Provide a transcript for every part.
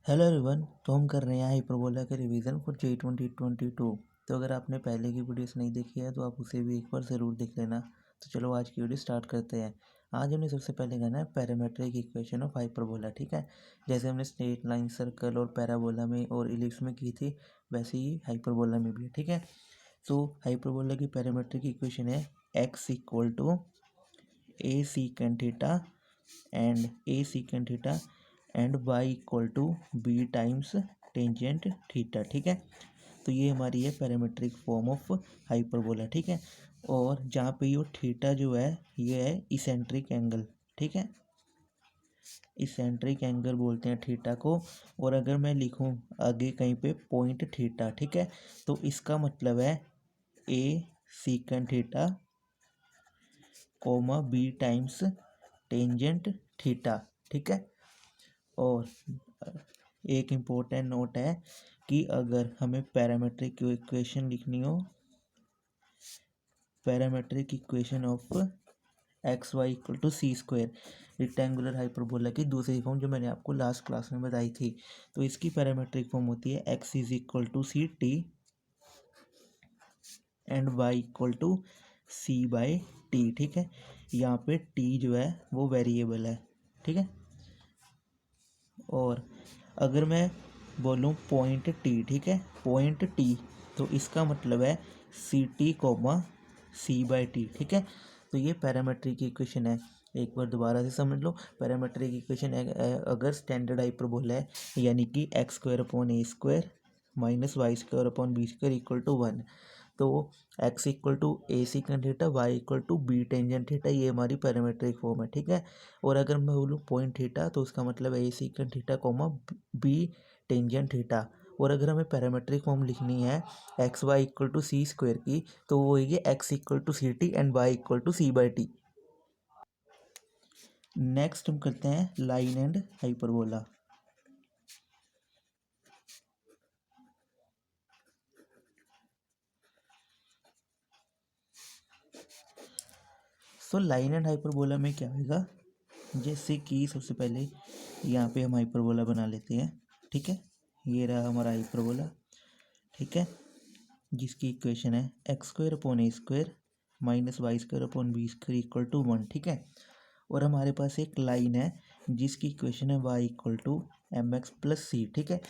Hello everyone. तो हम कर रहे हैं हाइपरबोला के रिवीजन फॉर जे 2022। तो अगर आपने पहले की वीडियोस नहीं देखी है तो आप उसे भी एक बार ज़रूर देख लेना। तो चलो आज की वीडियो स्टार्ट करते हैं। आज हमने सबसे पहले करना है पैरामेट्रिक इक्वेशन ऑफ हाइपरबोला। ठीक है, जैसे हमने स्ट्रेट लाइन, सर्कल और पैराबोला में और इलिप्स में की थी वैसे ही हाइपरबोला में भी है। ठीक है, तो हाइपरबोला की पैरामेट्रिक इक्वेशन है x equal to a secant theta and y equal to b times tangent theta. ठीक है, तो ये हमारी है पैरामेट्रिक फॉर्म ऑफ हाइपरबोला। ठीक है, और जहाँ पे ये थीटा जो है ये है इसेंट्रिक एंगल। ठीक है, इसेंट्रिक एंगल बोलते हैं थीटा को। और अगर मैं लिखूँ आगे कहीं पे पॉइंट थीटा, ठीक है, तो इसका मतलब है a secant theta comma b times tangent theta. ठीक है, और एक इम्पोर्टेंट नोट है कि अगर हमें पैरामेट्रिक इक्वेशन लिखनी हो, parametric equation of x y equal to c square, rectangular hyperbola की दूसरी फॉर्म जो मैंने आपको लास्ट क्लास में बताई थी, तो इसकी पैरामेट्रिक फॉर्म होती है x is equal to c t and y equal to c by t. ठीक है, यहाँ पे टी जो है वो वेरिएबल है। ठीक है, और अगर मैं बोलूँ पॉइंट टी, ठीक है, पॉइंट टी, तो इसका मतलब है c t comma c by t. ठीक है, तो ये पैरामेट्रिक इक्वेशन है। एक बार दोबारा से समझ लो, पैरामेट्रिक इक्वेशन अगर स्टैंडर्ड हाइपरबोला है यानी कि x square upon a square minus y square upon b square equal to 1, तो x equal to a secant theta, y equal to b tangent theta, ये हमारी पैरामेट्रिक फॉर्म है। ठीक है, और अगर मैं बोलूँ पॉइंट थीटा तो उसका मतलब है a secant theta comma b tangent theta. और अगर हमें पैरामेट्रिक फॉर्म लिखनी है x y equal to c square की, तो वो होगी x equal to c t and y equal to c by t. Next हम करते हैं line and hyperbola. So line and hyperbola में क्या होगा, जैसे कि सबसे पहले यहाँ पे हम हाइपरबोला बना लेते हैं। ठीक है, ये रहा हमारा हाइपरबोला। ठीक है, जिसकी इक्वेशन है x square upon a square minus y square upon b square equal to 1। ठीक है, और हमारे पास एक लाइन है जिसकी इक्वेशन है y equal to m x plus c. ठीक है,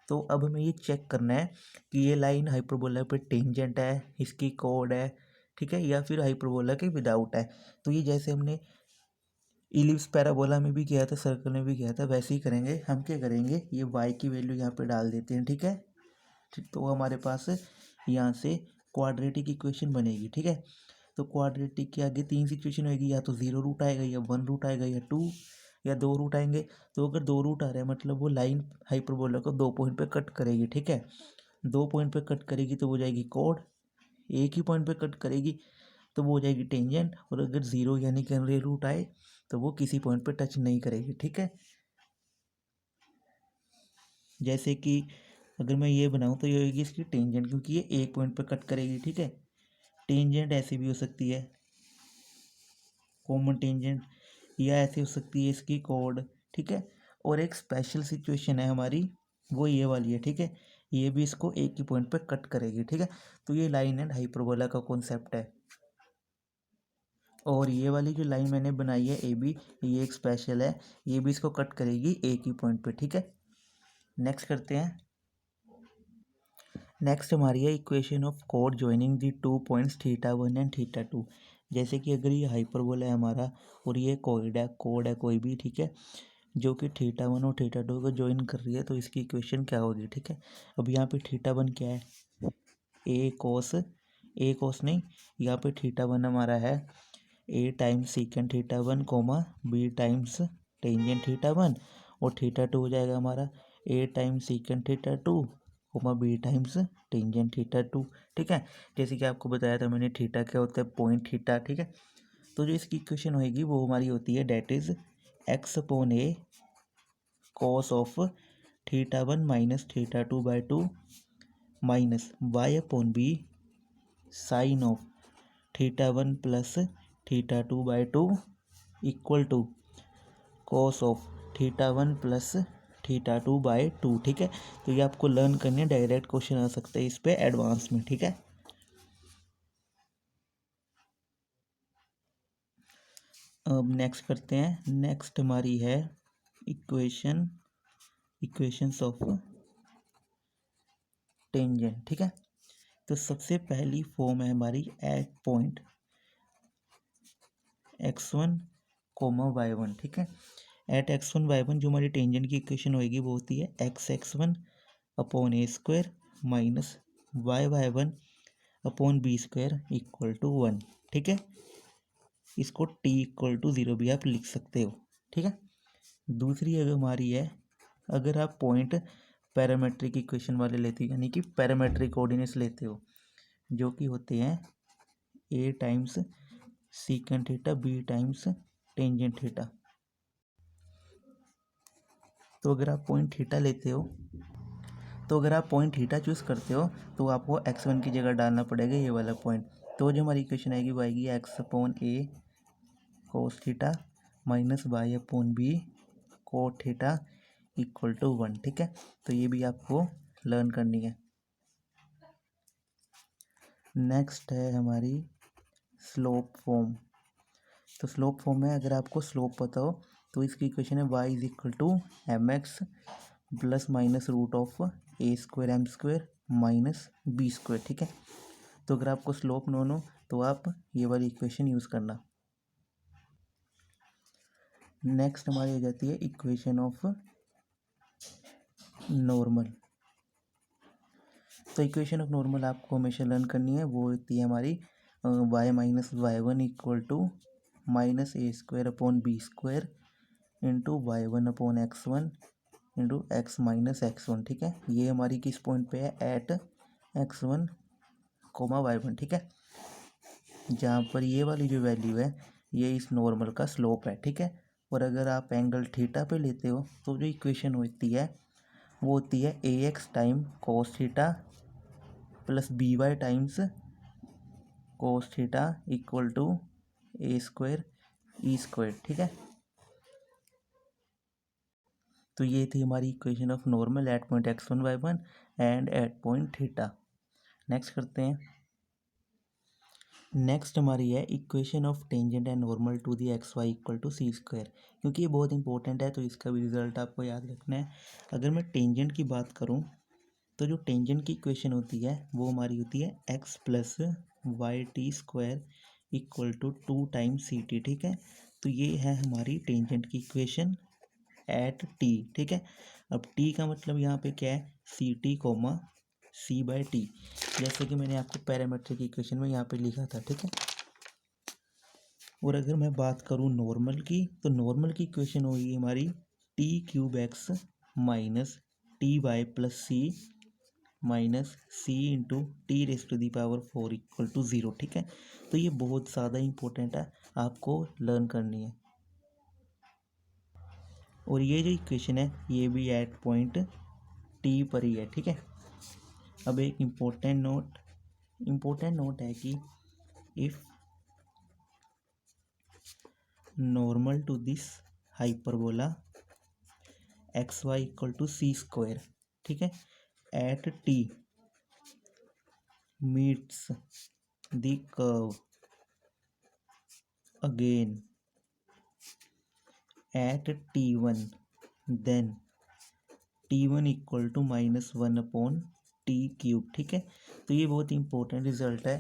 तो अब हमें ये चेक करना है कि ये लाइन हाइपरबोला पे टेंजेंट है, इसकी कोड है, ठीक है, या फिर हाइपरबोला के विदाउट है। तो ये जैसे हमने इलिप्स पैराबोला में भी किया था, सर्कल में भी किया था, वैसे ही करेंगे। हम क्या करेंगे, ये y की वैल्यू यहाँ पे डाल देते हैं। ठीक है, तो हमारे पास यहाँ से क्वाड्रेटिक इक्वेशन बनेगी। ठीक है, तो क्वाड्रेटिक के आगे तीन सिचुएशन होगी, या तो 0 रूट आएगा, या 1 रूट आएगा, या 2 या 2 रूट आएंगे। तो अगर 2 रूट आ रहा है मतलब वो लाइन हाइपरबोला को 2 पॉइंट पे कट करेगी। ठीक है, 2 पॉइंट पे कट करेगी तो वो जाएगी कोड, एक ही पॉइंट पे कट करेगी तो वो हो जाएगी टेंजेंट, और अगर 0 यानी कि अनरियल रूट आए तो वो किसी पॉइंट पे टच नहीं करेगी। ठीक है, जैसे कि अगर मैं ये बनाऊँ तो ये होगी इसकी टेंजेंट, क्योंकि ये एक पॉइंट पे कट करेगी। ठीक है, टेंजेंट ऐसी भी हो सकती है कॉमन टेंजेंट, या ऐसी हो सकती है इसकी कोड। ठीक है, और एक स्पेशल सिचुएशन है हमारी, वो ये वाली है। ठीक है, ये भी इसको एक ही पॉइंट पे कट करेगी। ठीक है, तो ये लाइन एंड हाइपरबोला का कॉन्सेप्ट है। और ये वाली जो लाइन मैंने बनाई है ए बी, ये एक स्पेशल है, ये भी इसको कट करेगी एक ही पॉइंट पे। ठीक है, नेक्स्ट करते हैं। नेक्स्ट हमारी है equation of code joining the 2 points theta 1 and theta 2। जैसे कि अगर ये हाइपरबोला है हमारा और ये कोड है कोई भी, ठीक है, जो कि थीटा 1 और थीटा 2 को ज्वाइन कर रही है, तो इसकी इक्वेशन क्या होगी। ठीक है, अब यहाँ पे थीटा 1 क्या है, ए कोस नहीं, यहाँ पे थीटा 1 हमारा है a times secant theta 1 comma b times tangent theta 1, और थीटा 2 हो जाएगा हमारा a times secant theta 2 comma b times tangent theta 2। ठीक है, जैसे कि आपको बताया था मैंने थीटा क्या होता है, पॉइंट थीटा। ठीक है, तो जो इसकी इक्वेशन होगी वो हमारी होती है that is x upon a cos of theta 1 minus theta 2 by 2 minus y upon b sine of theta 1 plus theta 2 by 2 equal to cos of theta 1 plus theta 2/2, ठीक है। तो ये आपको लर्न करने, डायरेक्ट क्वेश्चन आ सकता है इस पे एडवांस में, ठीक है। अब नेक्स्ट करते हैं। नेक्स्ट हमारी है इक्वेशंस ऑफ टेंजेंट, ठीक है। तो सबसे पहली फॉर्म है हमारी एट पॉइंट x1, y1, ठीक है। एट x1, y1 जो हमारी टेंजेंट की इक्वेशन होगी वो होती है x(x1) upon a square minus y(y1) upon b square equal to 1, ठीक है। इसको t इक्वल टू 0 भी आप लिख सकते हो, ठीक है। दूसरी अगर हमारी है, अगर आप पॉइंट पैरामेट्रिक इक्वेशन वाले लेते हो, यानी कि पैरामेट्रिक कोऑर्डिनेट्स लेते हो, जो कि होते हैं a times secant theta, b times tangent theta. तो अगर आप पॉइंट थीटा लेते हो, तो अगर आप पॉइंट थीटा चूज़ करते हो तो आपको x1 की जगह डालना पड़ेगा ये वाला पॉइंट। तो जो हमारी इक्वेशन आएगी वो आएगी x/a cos theta minus y/b cot theta equal to 1, ठीक है। तो ये भी आपको लर्न करनी है। नेक्स्ट है हमारी स्लोप फॉर्म। तो स्लोप फॉर्म में अगर आपको स्लोप पता हो तो इसकी इक्वेशन है y is equal to mx plus minus root of a square m square minus b square, ठीक है। तो अगर आपको स्लोप नोन हो तो आप ये वाली इक्वेशन यूज़ करना। नेक्स्ट हमारी हो जाती है इक्वेशन ऑफ नॉर्मल। तो इक्वेशन ऑफ नॉर्मल आपको हमेशा लर्न करनी है, वो होती है हमारी y minus y1 equal to minus a square upon b square into y1 upon x1 into x minus x1, ठीक है। ये हमारी किस पॉइंट पे है, एट x1, y1, ठीक है। जहाँ पर ये वाली जो वैल्यू है ये इस नॉर्मल का स्लोप है, ठीक है। और अगर आप एंगल थीटा पे लेते हो तो जो इक्वेशन होती है वो होती है ax time cos theta plus by times cos theta equal to a square e square, ठीक है। तो ये थी हमारी equation of normal at point x1, y1 and at point theta. Next करते हैं। नेक्स्ट हमारी है equation of tangent and normal to the x y equal to c square. क्योंकि ये बहुत इंपॉर्टेंट है तो इसका भी रिजल्ट आपको याद रखना है। अगर मैं टेंजेंट की बात करूं तो जो टेंजेंट की इक्वेशन होती है वो हमारी होती है x plus y t square equal to 2 times c t, ठीक है। तो ये है हमारी टेंजेंट की इक्वेशन एट टी, ठीक है। अब टी का मतलब यहाँ पे क्या है, c t comma c by t, जैसे कि मैंने आपको पैरामेट्रिक इक्वेशन में यहाँ पे लिखा था, ठीक है। और अगर मैं बात करूँ नॉर्मल की तो नॉर्मल की इक्वेशन होगी हमारी t cube x minus t y plus c minus c into t raise to the power 4 equal to 0, ठीक है। तो ये बहुत ज़्यादा इंपॉर्टेंट है, आपको लर्न करनी है। और ये जो इक्वेशन है ये भी एट पॉइंट टी पर ही है, ठीक है। अब एक इम्पोर्टेंट नोट है कि if normal to this hyperbola x y equal to c square, ठीक है, at t meets the curve again at t1, then t1 equal to -1 upon t cube, ठीक है। तो ये बहुत इंपॉर्टेंट रिजल्ट है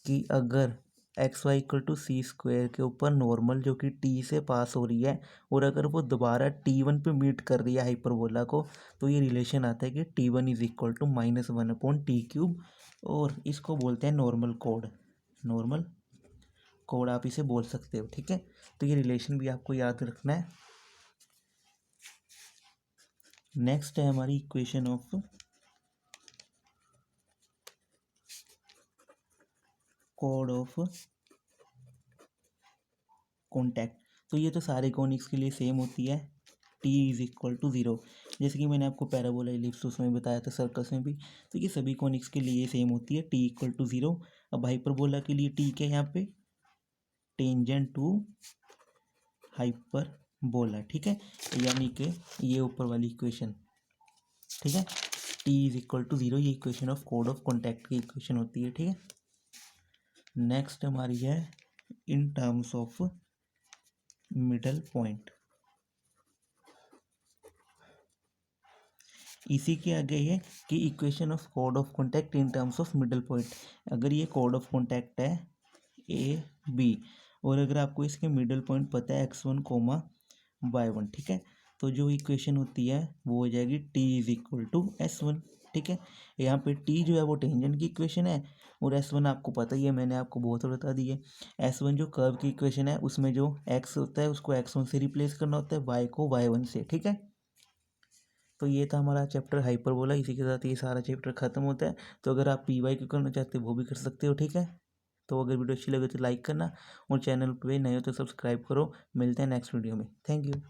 कि अगर x y equal to c square के ऊपर नॉर्मल जो कि टी से पास हो रही है और अगर वो दोबारा t1 पे मीट कर रही है हाइपरबोला को, तो ये रिलेशन आता है कि t1 is equal to -1 upon t cube, और इसको बोलते हैं नॉर्मल कोड आप इसे बोल सकते हो, ठीक है। तो ये रिलेशन भी आपको याद रखना है। नेक्स्ट है हमारी equation of code of contact. तो ये तो सारे कॉनिक्स के लिए सेम होती है, t इज इक्वल टू 0, जैसे कि मैंने आपको पैराबोला इलिप्स उसमें बताया था, सर्कस में भी। तो ये सभी कॉनिक्स के लिए सेम होती है, t इक्वल टू 0। अब हाइपरबोला के लिए t क्या है यहाँ पे, टेंजेंट टू हाइपर बोला, ठीक है। यानी कि ये ऊपर वाली इक्वेशन, ठीक है, टी इज इक्वल टू 0, ये equation of code of contact की इक्वेशन होती है, ठीक है। नेक्स्ट हमारी है in terms of middle point. इसी के आगे है कि equation of code of contact in terms of middle point. अगर ये कोड ऑफ कॉन्टैक्ट है ए बी, और अगर आपको इसके मिडल पॉइंट पता है x1 कोमा y1, ठीक है, तो जो इक्वेशन होती है वो हो जाएगी t is equal to S1, ठीक है। यहाँ पे t जो है वो टेंजेंट की इक्वेशन है, और S1 आपको पता ही है, मैंने आपको बहुत बता दी है। S1 जो कर्व की इक्वेशन है उसमें जो x होता है उसको x1 से रिप्लेस करना होता है, y को y1 से, ठीक है। तो ये था हमारा चैप्टर हाइपरबोला। इसी के साथ ये सारा चैप्टर खत्म होता है। तो अगर आप पी वाई क्यू करना चाहते हो वो भी कर सकते हो, ठीक है। तो अगर वीडियो अच्छी लगे तो लाइक करना, और चैनल पे नए हो तो सब्सक्राइब करो। मिलते हैं नेक्स्ट वीडियो में। Thank you.